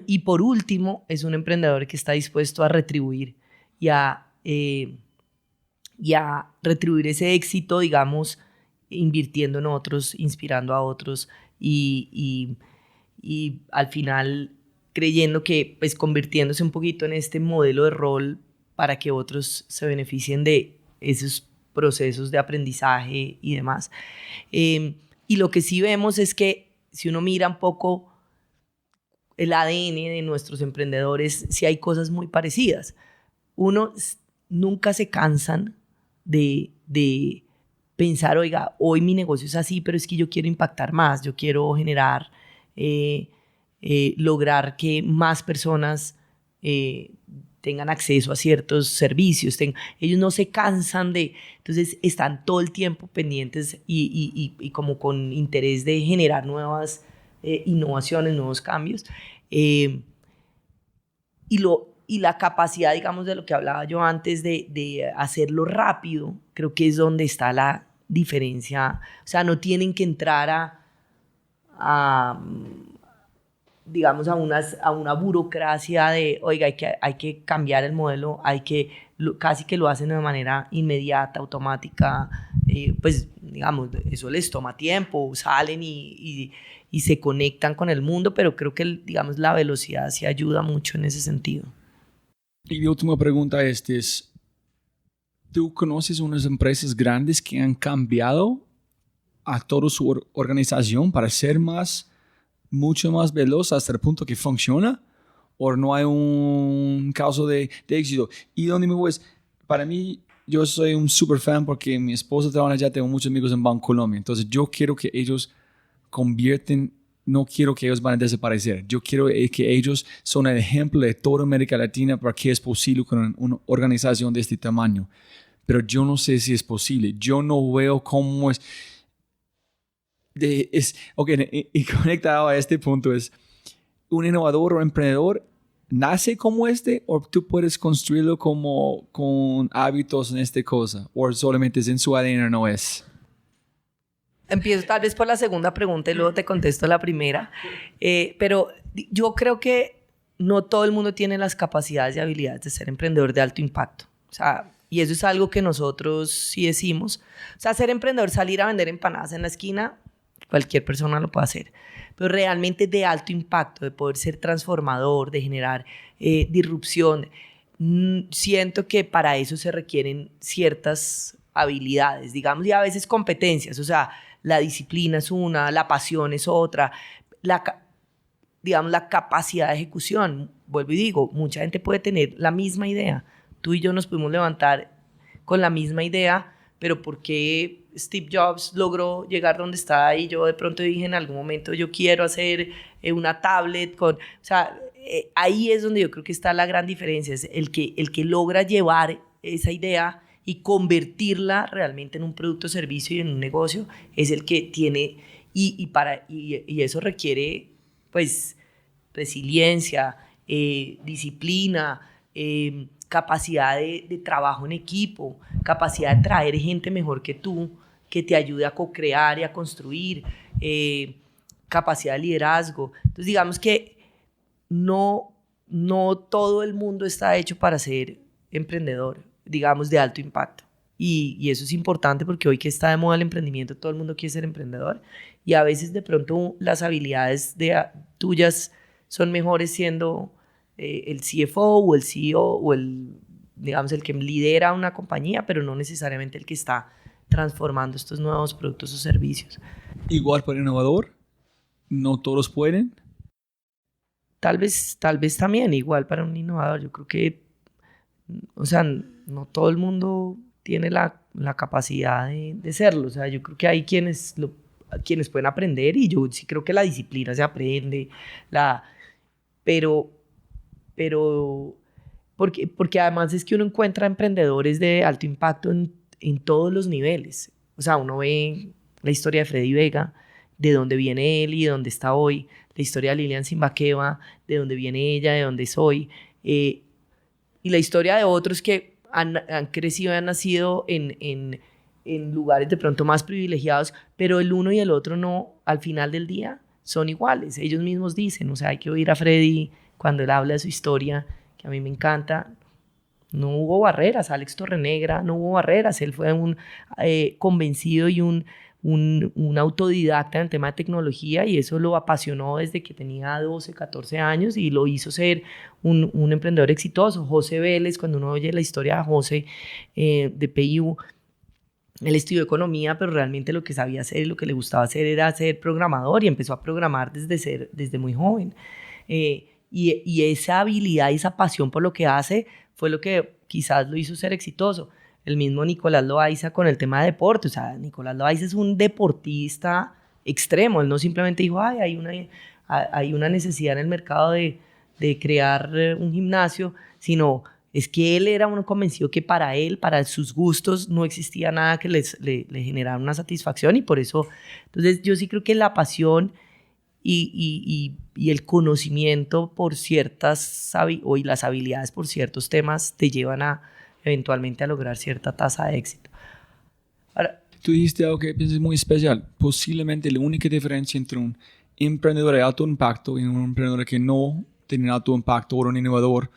Y por último, es un emprendedor que está dispuesto a retribuir y a retribuir ese éxito, digamos, invirtiendo en otros, inspirando a otros y al final creyendo que, pues, convirtiéndose un poquito en este modelo de rol para que otros se beneficien de esos procesos de aprendizaje y demás. Y lo que sí vemos es que si uno mira un poco el ADN de nuestros emprendedores, sí hay cosas muy parecidas. Uno, nunca se cansan de pensar, oiga, hoy mi negocio es así, pero es que yo quiero impactar más, yo quiero generar, lograr que más personas tengan acceso a ciertos servicios. Ellos no se cansan entonces están todo el tiempo pendientes y como con interés de generar nuevas innovaciones, nuevos cambios. Y la capacidad, digamos, de lo que hablaba yo antes de hacerlo rápido, creo que es donde está la diferencia. O sea, no tienen que entrar digamos, a una burocracia de, oiga, hay que cambiar el modelo, casi que lo hacen de manera inmediata, automática. Pues, digamos, eso les toma tiempo, salen y se conectan con el mundo, pero creo que, digamos, la velocidad sí ayuda mucho en ese sentido. Y mi última pregunta es, ¿tú conoces unas empresas grandes que han cambiado a toda su organización para ser mucho más veloz hasta el punto que funciona? ¿O no hay un caso de éxito? Y donde me voy es, para mí, yo soy un super fan porque mi esposa trabaja allá, tengo muchos amigos en Bancolombia, entonces yo quiero que ellos no quiero que ellos van a desaparecer. Yo quiero que ellos son el ejemplo de toda América Latina para que es posible con una organización de este tamaño. Pero yo no sé si es posible. Yo no veo cómo es. y conectado a este punto es, ¿un innovador o emprendedor nace como o tú puedes construirlo como con hábitos en esta cosa? ¿O solamente es en su ADN no es? Empiezo tal vez por la segunda pregunta y luego te contesto la primera. Pero yo creo que no todo el mundo tiene las capacidades y habilidades de ser emprendedor de alto impacto. O sea, y eso es algo que nosotros sí decimos. O sea, ser emprendedor, salir a vender empanadas en la esquina, cualquier persona lo puede hacer. Pero realmente de alto impacto, de poder ser transformador, de generar disrupción, siento que para eso se requieren ciertas habilidades, digamos, y a veces competencias. O sea, la disciplina es una, la pasión es otra, digamos, la capacidad de ejecución. Vuelvo y digo, mucha gente puede tener la misma idea. Tú y yo nos pudimos levantar con la misma idea, pero ¿por qué Steve Jobs logró llegar donde está y yo de pronto dije en algún momento yo quiero hacer una tablet con... O sea, ahí es donde yo creo que está la gran diferencia, es el que logra llevar esa idea y convertirla realmente en un producto, servicio y en un negocio, es el que tiene, y eso requiere pues resiliencia, disciplina, capacidad de trabajo en equipo, capacidad de traer gente mejor que tú, que te ayude a co-crear y a construir, capacidad de liderazgo. Entonces digamos que no todo el mundo está hecho para ser emprendedor, digamos, de alto impacto. Y eso es importante porque hoy que está de moda el emprendimiento, todo el mundo quiere ser emprendedor y a veces de pronto las habilidades tuyas son mejores siendo el CFO o el CEO o digamos, el que lidera una compañía, pero no necesariamente el que está transformando estos nuevos productos o servicios. Igual para el innovador, no todos pueden. Tal vez también igual para un innovador. Yo creo que, o sea, no todo el mundo tiene la capacidad de serlo. O sea, yo creo que hay quienes pueden aprender y yo sí creo que la disciplina se aprende, pero porque además es que uno encuentra emprendedores de alto impacto en todos los niveles. O sea, uno ve la historia de Freddy Vega, de dónde viene él y de dónde está hoy, la historia de Lilian Zimbakeva, de dónde viene ella, de dónde soy, y la historia de otros que han crecido y han nacido en lugares de pronto más privilegiados, pero el uno y el otro no, al final del día, son iguales. Ellos mismos dicen, o sea, hay que oír a Freddy cuando él habla de su historia, que a mí me encanta. No hubo barreras, Alex Torrenegra no hubo barreras, él fue un convencido y un autodidacta en el tema de tecnología y eso lo apasionó desde que tenía 12, 14 años y lo hizo ser un emprendedor exitoso. José Vélez, cuando uno oye la historia de José de PIU, él estudió economía, pero realmente lo que sabía hacer y lo que le gustaba hacer era ser programador y empezó a programar desde muy joven. Y esa habilidad y esa pasión por lo que hace fue lo que quizás lo hizo ser exitoso. El mismo Nicolás Loaiza con el tema de deporte. O sea, Nicolás Loaiza es un deportista extremo. Él no simplemente dijo, hay una necesidad en el mercado de crear un gimnasio, sino es que él era uno convencido que para él, para sus gustos, no existía nada que le generara una satisfacción y por eso, entonces yo sí creo que la pasión y el conocimiento por y las habilidades por ciertos temas te llevan eventualmente a lograr cierta tasa de éxito. Ahora, tú dijiste algo que piensas muy especial. Posiblemente la única diferencia entre un emprendedor de alto impacto y un emprendedor que no tiene alto impacto o un innovador,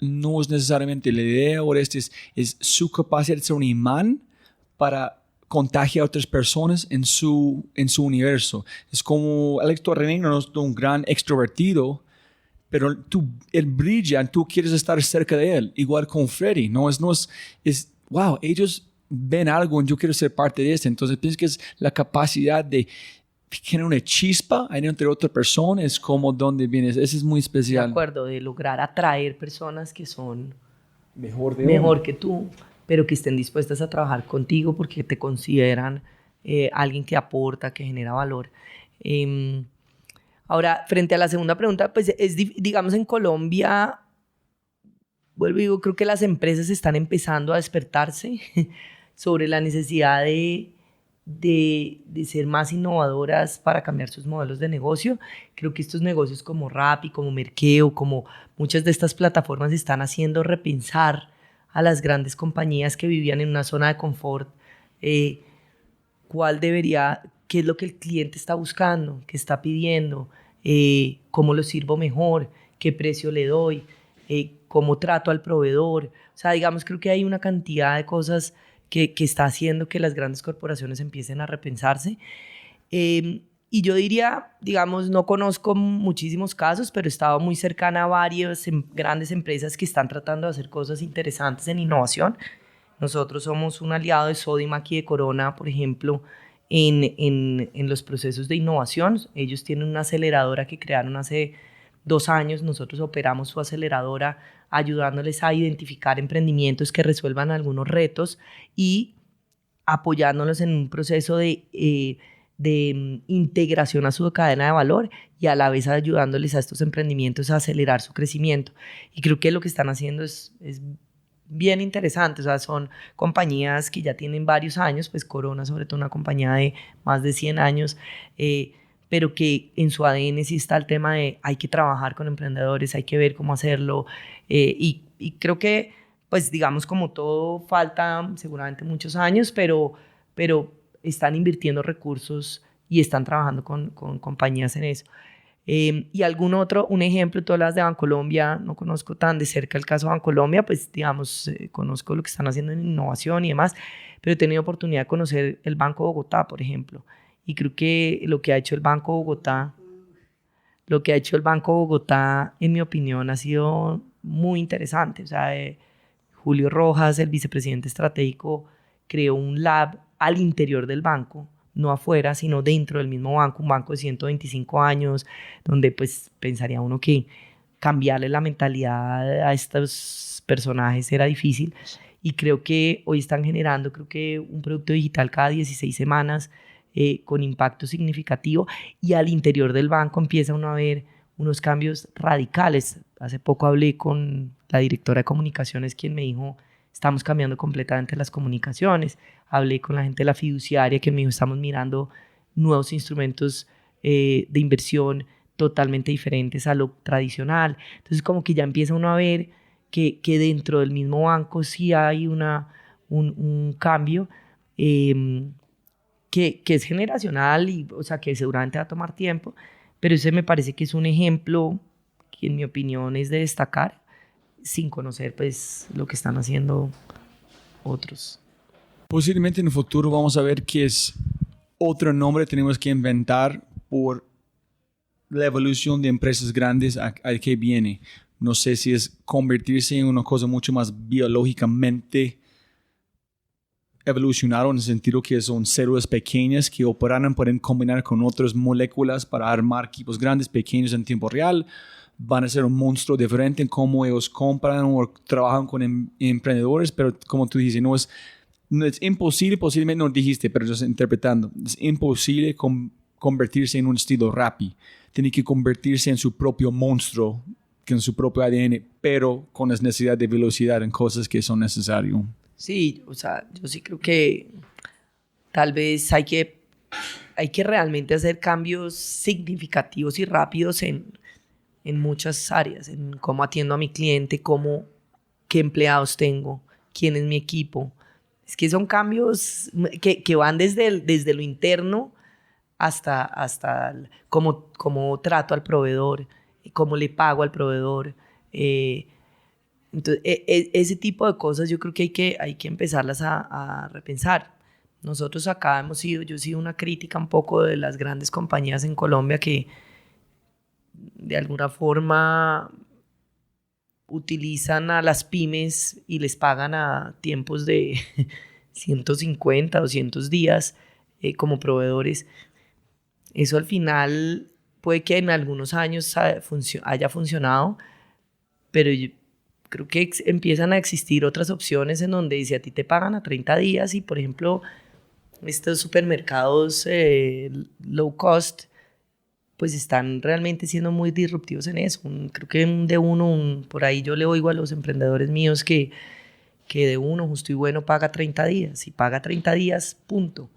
no es necesariamente la idea o es su capacidad de ser un imán para contagiar a otras personas en su universo. Es como Alex Torrenegra no es un gran extrovertido, pero él brilla, tú quieres estar cerca de él. Igual con Freddy, wow, ellos ven algo y yo quiero ser parte de esto. Entonces pienso que es la capacidad de generar una chispa entre otra persona, es como donde vienes. Eso es muy especial. De acuerdo, de lograr atraer personas que son mejor que tú, pero que estén dispuestas a trabajar contigo porque te consideran alguien que aporta, que genera valor. Ahora, frente a la segunda pregunta, pues digamos en Colombia, vuelvo y digo, creo que las empresas están empezando a despertarse sobre la necesidad de de ser más innovadoras para cambiar sus modelos de negocio. Creo que estos negocios como Rappi, como Merkeo, como muchas de estas plataformas están haciendo repensar a las grandes compañías que vivían en una zona de confort, qué es lo que el cliente está buscando, qué está pidiendo, cómo lo sirvo mejor, qué precio le doy, cómo trato al proveedor. O sea, digamos, creo que hay una cantidad de cosas que está haciendo que las grandes corporaciones empiecen a repensarse. Y yo diría, digamos, no conozco muchísimos casos, pero he estado muy cercana a varias grandes empresas que están tratando de hacer cosas interesantes en innovación. Nosotros somos un aliado de Sodimac y de Corona, por ejemplo, en los procesos de innovación. Ellos tienen una aceleradora que crearon hace 2 años. Nosotros operamos su aceleradora ayudándoles a identificar emprendimientos que resuelvan algunos retos y apoyándolos en un proceso de integración a su cadena de valor y a la vez ayudándoles a estos emprendimientos a acelerar su crecimiento. Y creo que lo que están haciendo es bien interesante. O sea, son compañías que ya tienen varios años, pues Corona sobre todo una compañía de más de 100 años, pero que en su ADN sí está el tema de hay que trabajar con emprendedores, hay que ver cómo hacerlo, y creo que, pues digamos, como todo, falta seguramente muchos años, pero están invirtiendo recursos y están trabajando con compañías en eso. Y algún otro, un ejemplo, todas las de Bancolombia, no conozco tan de cerca el caso de Bancolombia, pues digamos, conozco lo que están haciendo en innovación y demás, pero he tenido oportunidad de conocer el Banco Bogotá, por ejemplo, y creo que lo que ha hecho el Banco Bogotá, en mi opinión, ha sido muy interesante. O sea, Julio Rojas, el vicepresidente estratégico, creó un lab al interior del banco, no afuera, sino dentro del mismo banco, un banco de 125 años, donde pues pensaría uno que cambiarle la mentalidad a estos personajes era difícil, y creo que hoy están generando, creo que un producto digital cada 16 semanas con impacto significativo, y al interior del banco empieza uno a ver unos cambios radicales. Hace poco hablé con la directora de comunicaciones, quien me dijo, estamos cambiando completamente las comunicaciones. Hablé con la gente de la fiduciaria, que me dijo, estamos mirando nuevos instrumentos de inversión totalmente diferentes a lo tradicional. Entonces, como que ya empieza uno a ver que dentro del mismo banco sí hay un cambio que es generacional, y, o sea, que seguramente va a tomar tiempo, pero ese me parece que es un ejemplo que, en mi opinión, es de destacar, sin conocer pues lo que están haciendo otros. Posiblemente en el futuro vamos a ver que es otro nombre tenemos que inventar por la evolución de empresas grandes a que viene. No sé si es convertirse en una cosa mucho más biológicamente evolucionaron, en el sentido que son células pequeñas que operan, pueden combinar con otras moléculas para armar equipos grandes, pequeños en tiempo real. Van a ser un monstruo diferente en cómo ellos compran o trabajan con emprendedores, pero como tú dices, no es imposible, posiblemente no dijiste, pero yo estoy interpretando, es imposible convertirse en un estilo Rappi. Tiene que convertirse en su propio monstruo, en su propio ADN, pero con la necesidad de velocidad en cosas que son necesarias. Sí, o sea, yo sí creo que tal vez hay que realmente hacer cambios significativos y rápidos en muchas áreas, en cómo atiendo a mi cliente, qué empleados tengo, quién es mi equipo. Es que son cambios que van desde lo interno hasta cómo trato al proveedor, cómo le pago al proveedor. Entonces, ese tipo de cosas yo creo que hay que empezarlas a repensar. Nosotros acá yo he sido una crítica un poco de las grandes compañías en Colombia que de alguna forma utilizan a las pymes y les pagan a tiempos de 150, 200 días como proveedores. Eso al final puede que en algunos años haya funcionado, pero yo creo que empiezan a existir otras opciones en donde si a ti te pagan a 30 días y, por ejemplo, estos supermercados low cost, pues están realmente siendo muy disruptivos en eso. Creo que por ahí yo le oigo a los emprendedores míos que de uno justo y bueno paga 30 días, y paga 30 días, punto.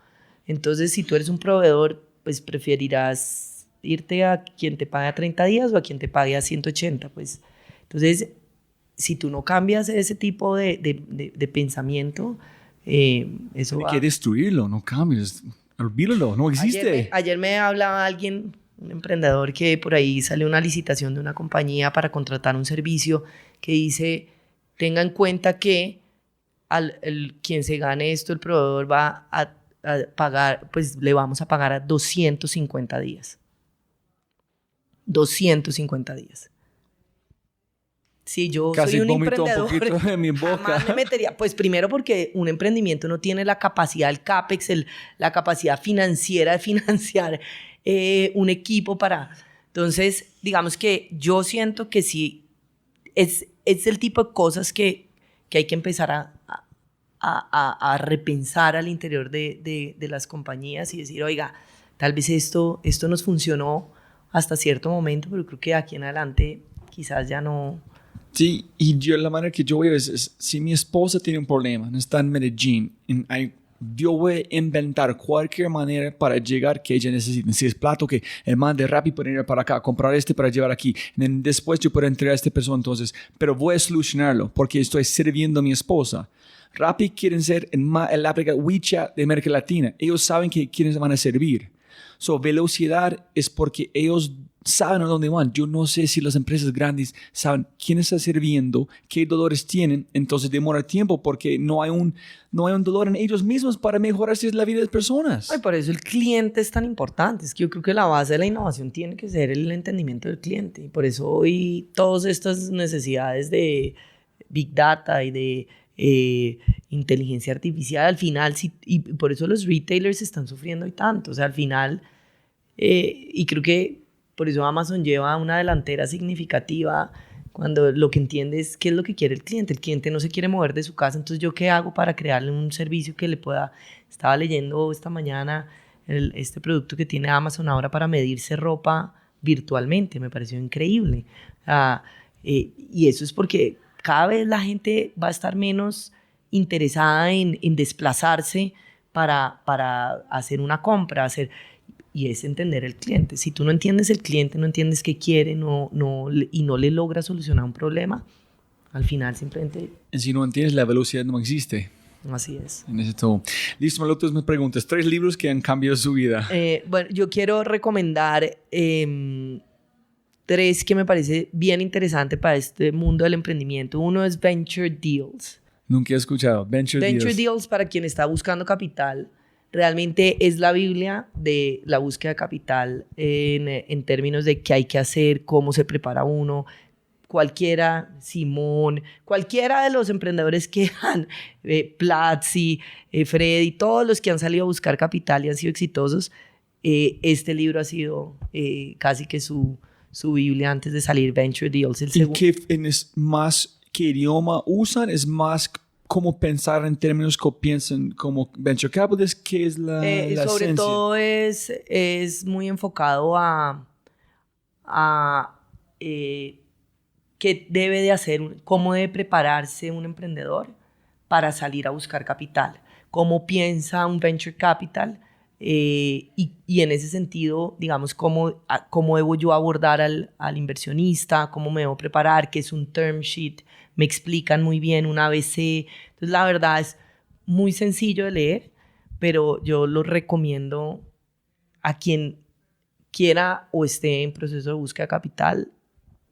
Entonces, si tú eres un proveedor, pues preferirás irte a quien te pague a 30 días o a quien te pague a 180, pues. Entonces, si tú no cambias ese tipo de pensamiento, eso va. Hay que destruirlo, no cambies. Olvídalo, no existe. Ayer me hablaba alguien, un emprendedor, que por ahí sale una licitación de una compañía para contratar un servicio que dice, tenga en cuenta que quien se gane esto, el proveedor va a pagar, pues le vamos a pagar a 250 días. 250 días. Si yo Casi soy un vomito un emprendedor, poquito en mi boca. jamás me metería. Pues primero porque un emprendimiento no tiene la capacidad, el CAPEX, la capacidad financiera de financiar un equipo para... Entonces, digamos que yo siento que sí, es el tipo de cosas que hay que empezar a repensar al interior de las compañías y decir, oiga, tal vez esto nos funcionó hasta cierto momento, pero creo que de aquí en adelante quizás ya no... Sí, y yo, la manera que yo veo es si mi esposa tiene un problema, no está en Medellín, yo voy a inventar cualquier manera para llegar que ella necesite. Si es plato, que el man de Rappi puede ir para acá, comprar para llevar aquí. Después yo puedo entregar a esta persona entonces, pero voy a solucionarlo porque estoy sirviendo a mi esposa. Rappi quieren ser el aplicación WeChat de América Latina. Ellos saben que quiénes van a servir. Velocidad es porque ellos saben a dónde van. Yo no sé si las empresas grandes saben quién está sirviendo, qué dolores tienen, entonces demora tiempo porque no hay un dolor en ellos mismos para mejorarse la vida de las personas. Ay, por eso el cliente es tan importante. Es que yo creo que la base de la innovación tiene que ser el entendimiento del cliente. Y por eso hoy todas estas necesidades de Big Data y de inteligencia artificial, al final, y por eso los retailers están sufriendo hoy tanto. O sea, al final, y creo que por eso Amazon lleva una delantera significativa cuando lo que entiende es qué es lo que quiere el cliente. El cliente no se quiere mover de su casa, entonces ¿yo qué hago para crearle un servicio que le pueda... Estaba leyendo esta mañana este producto que tiene Amazon ahora para medirse ropa virtualmente, me pareció increíble. Y eso es porque cada vez la gente va a estar menos interesada en desplazarse para hacer una compra, y es entender el cliente. Si tú no entiendes el cliente, no entiendes qué quiere, y no le logras solucionar un problema, al final simplemente... Y si no entiendes, la velocidad no existe. Así es. En ese todo. Listo, Malutos, me preguntas. 3 libros que han cambiado su vida. Bueno, yo quiero recomendar 3 que me parece bien interesante para este mundo del emprendimiento. Uno es Venture Deals. Nunca he escuchado. Venture Deals, para quien está buscando capital, realmente es la Biblia de la búsqueda de capital en términos de qué hay que hacer, cómo se prepara uno. Cualquiera, Simón, cualquiera de los emprendedores que han, Platzi, Freddy, todos los que han salido a buscar capital y han sido exitosos, este libro ha sido casi que su Biblia antes de salir, Venture Deals. ¿Y qué es más, qué idioma usan? ¿Es más cómo pensar en términos que piensan como venture capitalist? ¿Qué es la sobre esencia? todo es muy enfocado a qué debe de hacer, cómo debe prepararse un emprendedor para salir a buscar capital, cómo piensa un venture capital y en ese sentido, digamos, cómo debo yo abordar al inversionista, cómo me debo preparar, qué es un term sheet, me explican muy bien un ABC. Entonces, la verdad es muy sencillo de leer, pero yo lo recomiendo a quien quiera o esté en proceso de búsqueda de capital,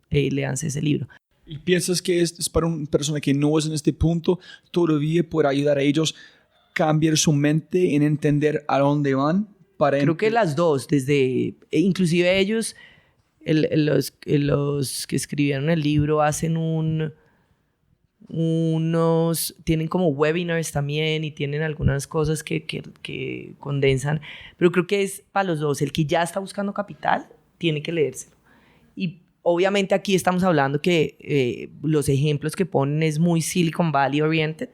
léanse ese libro. ¿Y piensas que es para una persona que no es en este punto, todavía puede ayudar a ellos a cambiar su mente en entender a dónde van? Creo que las dos, inclusive ellos, los que escribieron el libro, hacen tienen como webinars también y tienen algunas cosas que condensan, pero creo que es para los dos. El que ya está buscando capital tiene que leérselo. Y obviamente aquí estamos hablando que los ejemplos que ponen es muy Silicon Valley oriented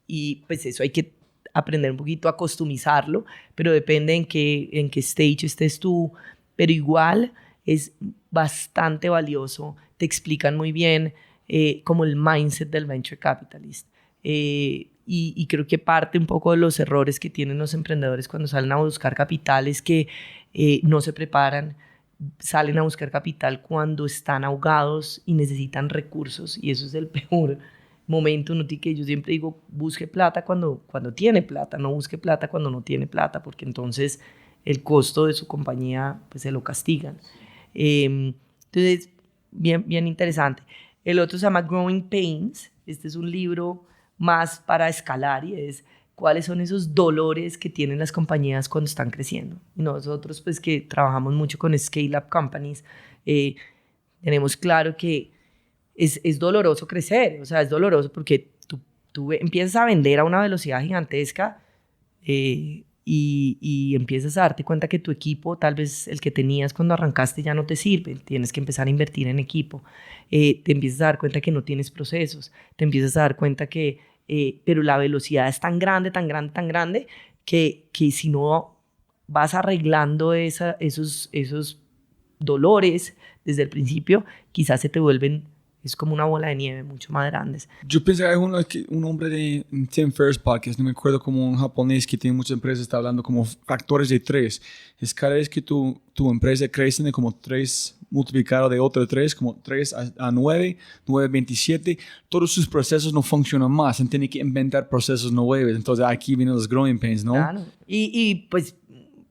y pues eso hay que aprender un poquito a customizarlo, pero depende en qué stage estés tú, pero igual es bastante valioso, te explican muy bien como el mindset del venture capitalist. Y creo que parte un poco de los errores que tienen los emprendedores cuando salen a buscar capital es que no se preparan, salen a buscar capital cuando están ahogados y necesitan recursos, y eso es el peor momento. Que yo siempre digo, busque plata cuando tiene plata, no busque plata cuando no tiene plata, porque entonces el costo de su compañía pues se lo castigan. Entonces, bien interesante. El otro se llama Growing Pains. Este es un libro más para escalar, y es cuáles son esos dolores que tienen las compañías cuando están creciendo. Y nosotros, pues, que trabajamos mucho con scale-up companies, tenemos claro que es doloroso crecer. O sea, es doloroso porque tú empiezas a vender a una velocidad gigantesca y empiezas a darte cuenta que tu equipo, tal vez el que tenías cuando arrancaste, ya no te sirve. Tienes que empezar a invertir en equipo. Te empiezas a dar cuenta que no tienes procesos. Te empiezas a dar cuenta que pero la velocidad es tan grande que si no vas arreglando esos dolores desde el principio, quizás se te vuelven, es como una bola de nieve mucho más grandes. Yo pensé que un hombre de Tim Ferriss podcast, no me acuerdo, como un japonés que tiene muchas empresas, está hablando como factores de 3. Es cada vez que tu empresa crece de como 3 multiplicado de otro 3, como 3 a 9, 9 a 27, todos sus procesos no funcionan más, se tiene que inventar procesos nuevos. Entonces aquí vienen los growing pains, ¿no? Claro. Y pues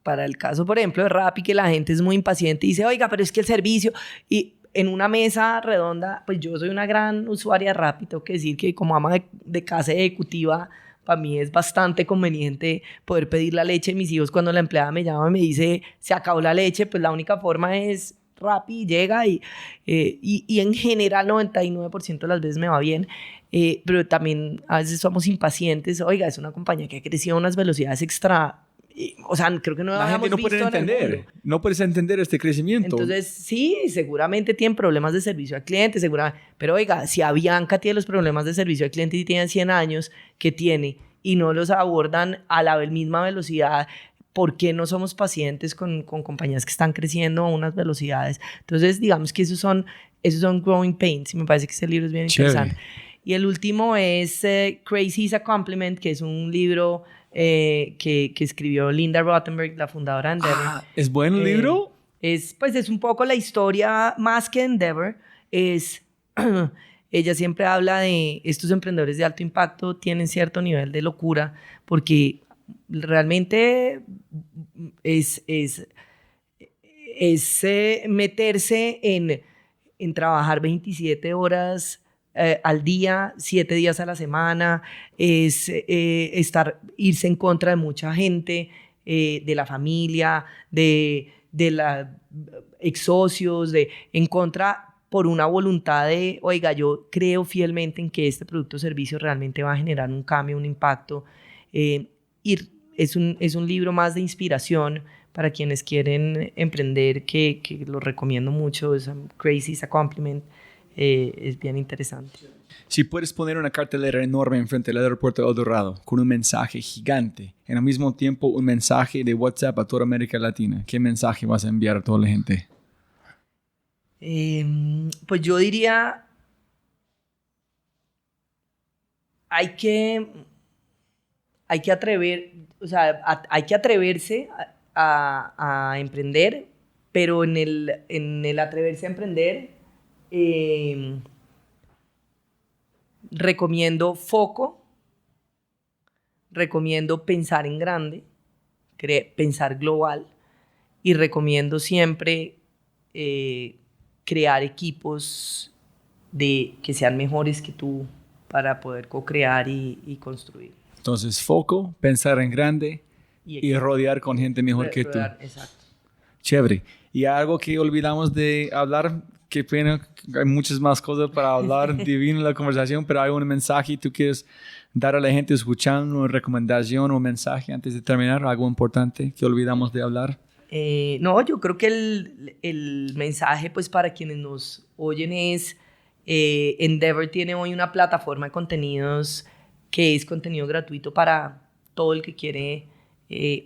para el caso, por ejemplo, de Rappi, que la gente es muy impaciente y dice, oiga, pero es que el servicio... Y en una mesa redonda, pues yo soy una gran usuaria de Rappi, tengo que decir que como ama de casa ejecutiva, para mí es bastante conveniente poder pedir la leche de mis hijos cuando la empleada me llama y me dice, se acabó la leche, pues la única forma es Rappi, llega y en general 99% de las veces me va bien, pero también a veces somos impacientes. Oiga, es una compañía que ha crecido a unas velocidades extra... O sea, creo que no la gente no puede entender. No puedes entender este crecimiento. Entonces, sí, seguramente tienen problemas de servicio al cliente, seguramente. Pero oiga, si Avianca tiene los problemas de servicio al cliente y tienen 100 años que tiene y no los abordan a la misma velocidad, ¿por qué no somos pacientes con compañías que están creciendo a unas velocidades? Entonces, digamos que esos son growing pains, y me parece que ese libro es bien interesante. Y el último es Crazy is a Compliment, que es un libro... que escribió Linda Rottenberg, la fundadora de Endeavor. ¿Es buen libro? Es un poco la historia más que Endeavor. Ella siempre habla de estos emprendedores de alto impacto tienen cierto nivel de locura, porque realmente es meterse en trabajar 27 horas al día, 7 días a la semana, es irse en contra de mucha gente, de la familia, de los ex socios, en contra por una voluntad de, oiga, yo creo fielmente en que este producto o servicio realmente va a generar un cambio, un impacto. Es un libro más de inspiración para quienes quieren emprender, que lo recomiendo mucho. Es Crazy is a Compliment. Es bien interesante. Si puedes poner una cartelera enorme enfrente del aeropuerto de El Dorado con un mensaje gigante, en al mismo tiempo un mensaje de WhatsApp a toda América Latina, ¿qué mensaje vas a enviar a toda la gente? Pues yo diría, hay que atreverse a emprender, pero en el atreverse a emprender, recomiendo foco, recomiendo pensar en grande, pensar global, y recomiendo siempre crear equipos que sean mejores que tú para poder co-crear y construir. Entonces, foco, pensar en grande y rodear con gente mejor que tú. Exacto. Chévere. Y algo que olvidamos de hablar, qué pena, hay muchas más cosas para hablar, divina la conversación, pero hay un mensaje tú quieres dar a la gente escuchando, una recomendación o un mensaje antes de terminar, algo importante que olvidamos de hablar. No, yo creo que el mensaje, pues, para quienes nos oyen es, Endeavor tiene hoy una plataforma de contenidos que es contenido gratuito para todo el que quiere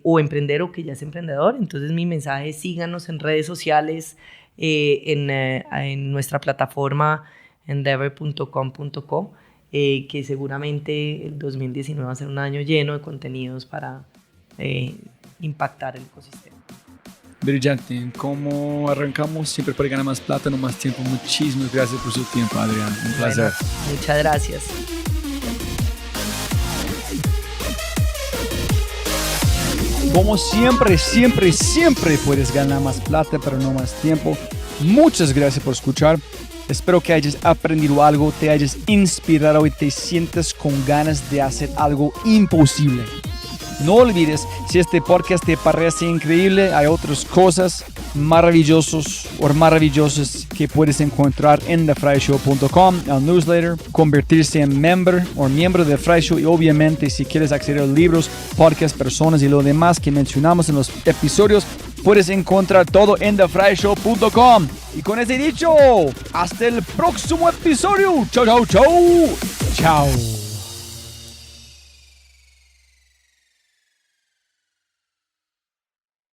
o emprender o que ya es emprendedor. Entonces mi mensaje es: síganos en redes sociales, en nuestra plataforma endeavor.com.co, que seguramente el 2019 va a ser un año lleno de contenidos para impactar el ecosistema. Brillante. Como arrancamos, siempre para ganar más plata, no más tiempo. Muchísimas gracias por su tiempo, Adrián. Un placer. Bueno, muchas gracias. Como siempre, siempre, siempre puedes ganar más plata, pero no más tiempo. Muchas gracias por escuchar. Espero que hayas aprendido algo, te hayas inspirado y te sientas con ganas de hacer algo imposible. No olvides, si este podcast te parece increíble, hay otras cosas maravillosas que puedes encontrar en thefryshow.com, el newsletter, convertirse en miembro de Fry Show y obviamente si quieres acceder a libros, podcasts, personas y lo demás que mencionamos en los episodios, puedes encontrar todo en thefryshow.com. Y con ese dicho, hasta el próximo episodio. Chao, chao, chao. Chao.